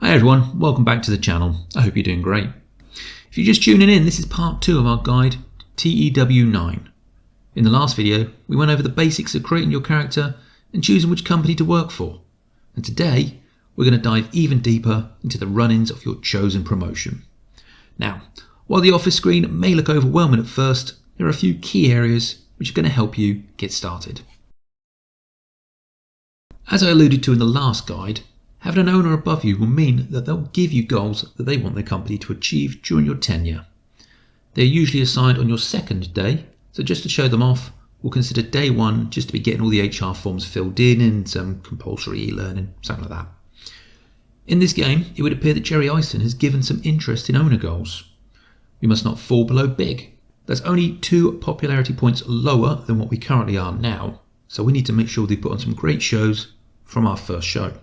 Hi everyone, welcome back to the channel. I hope you're doing great. If you're just tuning in, this is part 2 of our guide TEW 9. In the last video, we went over the basics of creating your character and choosing which company to work for. And today, we're going to dive even deeper into the run-ins of your chosen promotion. Now, while the office screen may look overwhelming at first, there are a few key areas which are going to help you get started. As I alluded to in the last guide, having an owner above you will mean that they'll give you goals that they want their company to achieve during your tenure. They're usually assigned on your second day, so just to show them off, we'll consider day 1 just to be getting all the HR forms filled in and some compulsory e-learning, something like that. In this game, it would appear that Jerry Ison has given some interest in owner goals. We must not fall below big. That's only 2 popularity points lower than what we currently are now, so we need to make sure they put on some great shows from our first show.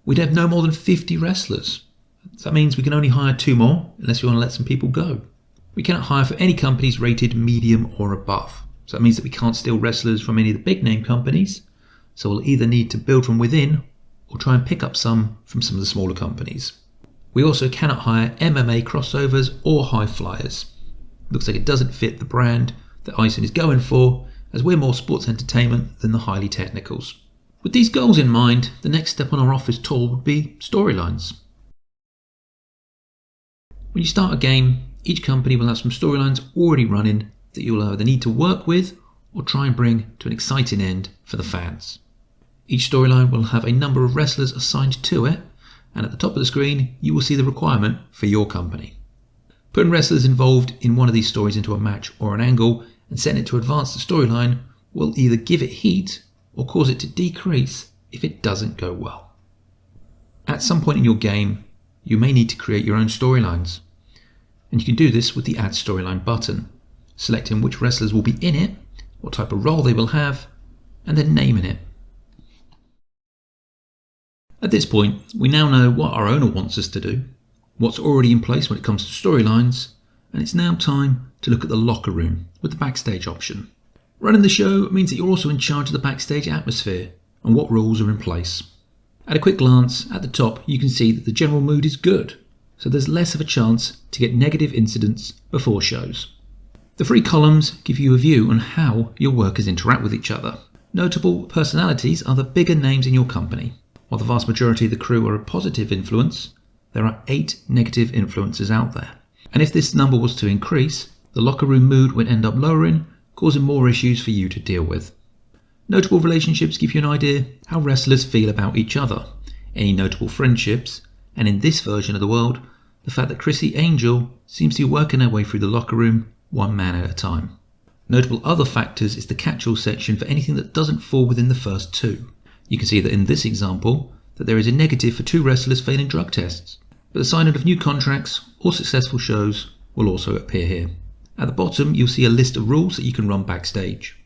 We'd have no more than 50 wrestlers. So that means we can only hire 2 more unless we want to let some people go. We cannot hire for any companies rated medium or above. So that means that we can't steal wrestlers from any of the big name companies. So we'll either need to build from within or try and pick up some from some of the smaller companies. We also cannot hire MMA crossovers or high flyers. Looks like it doesn't fit the brand that Ison is going for, as we're more sports entertainment than the highly technicals. With these goals in mind, the next step on our office tour would be storylines. When you start a game, each company will have some storylines already running that you'll either need to work with or try and bring to an exciting end for the fans. Each storyline will have a number of wrestlers assigned to it, and at the top of the screen you will see the requirement for your company. Putting wrestlers involved in one of these stories into a match or an angle and setting it to advance the storyline will either give it heat or cause it to decrease if it doesn't go well. At some point in your game, you may need to create your own storylines, and you can do this with the Add Storyline button, selecting which wrestlers will be in it, what type of role they will have, and then naming it. At this point, we now know what our owner wants us to do, what's already in place when it comes to storylines, and it's now time to look at the locker room with the backstage option. Running the show means that you're also in charge of the backstage atmosphere and what rules are in place. At a quick glance at the top, you can see that the general mood is good, so there's less of a chance to get negative incidents before shows. The 3 columns give you a view on how your workers interact with each other. Notable personalities are the bigger names in your company. While the vast majority of the crew are a positive influence, there are 8 negative influences out there. And if this number was to increase, the locker room mood would end up lowering, causing more issues for you to deal with. Notable relationships give you an idea how wrestlers feel about each other, any notable friendships, and in this version of the world, the fact that Chrissy Angel seems to be working her way through the locker room one man at a time. Notable other factors is the catch-all section for anything that doesn't fall within the first 2. You can see that in this example, that there is a negative for 2 wrestlers failing drug tests, but the signing of new contracts or successful shows will also appear here. At the bottom, you'll see a list of rules that you can run backstage.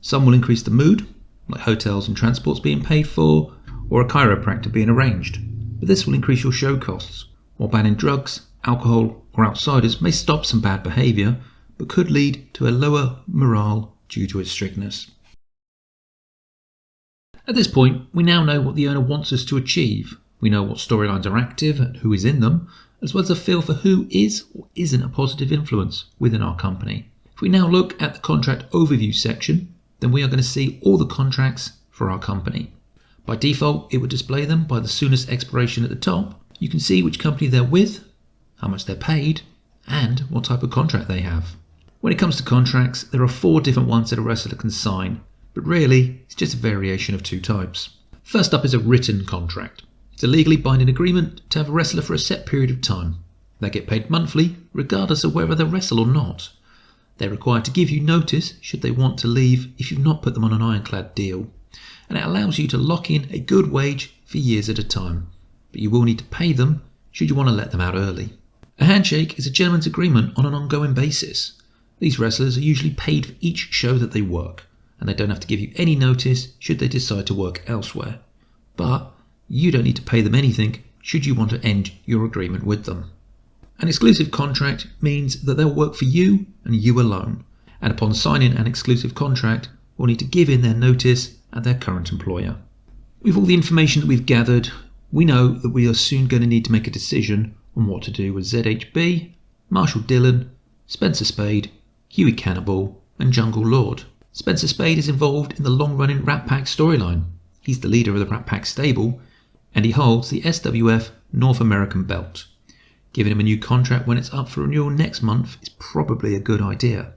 Some will increase the mood, like hotels and transports being paid for, or a chiropractor being arranged, but this will increase your show costs, while banning drugs, alcohol, or outsiders may stop some bad behaviour, but could lead to a lower morale due to its strictness. At this point, we now know what the owner wants us to achieve. We know what storylines are active and who is in them, as well as a feel for who is or isn't a positive influence within our company. If we now look at the contract overview section, then we are going to see all the contracts for our company. By default, it would display them by the soonest expiration at the top. You can see which company they're with, how much they're paid, and what type of contract they have. When it comes to contracts, there are 4 different ones that a wrestler can sign, but really, it's just a variation of 2 types. First up is a written contract. It's a legally binding agreement to have a wrestler for a set period of time. They get paid monthly, regardless of whether they wrestle or not. They're required to give you notice should they want to leave if you've not put them on an ironclad deal. And it allows you to lock in a good wage for years at a time. But you will need to pay them should you want to let them out early. A handshake is a gentleman's agreement on an ongoing basis. These wrestlers are usually paid for each show that they work, and they don't have to give you any notice should they decide to work elsewhere. But you don't need to pay them anything should you want to end your agreement with them. An exclusive contract means that they'll work for you and you alone, and upon signing an exclusive contract will need to give in their notice at their current employer. With all the information that we've gathered, We know that we are soon going to need to make a decision on what to do with ZHB, Marshall Dillon, Spencer Spade, Huey Cannibal, and Jungle Lord. Spencer Spade is involved in the long-running Rat Pack storyline. He's the leader of the Rat Pack stable, and he holds the SWF North American belt. Giving him a new contract when it's up for renewal next month is probably a good idea.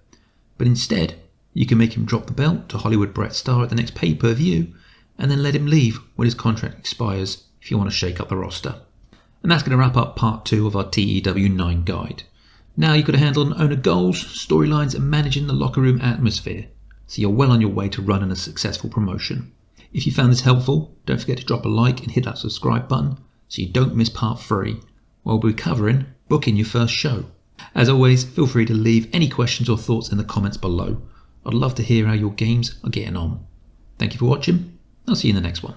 But instead, you can make him drop the belt to Hollywood Bret Starr at the next pay-per-view, and then let him leave when his contract expires if you want to shake up the roster. And that's going to wrap up part 2 of our TEW 9 guide. Now you've got to handle owner goals, storylines, and managing the locker room atmosphere, so you're well on your way to running a successful promotion. If you found this helpful, don't forget to drop a like and hit that subscribe button so you don't miss part 3, where we'll be covering booking your first show. As always, feel free to leave any questions or thoughts in the comments below. I'd love to hear how your games are getting on. Thank you for watching. I'll see you in the next one.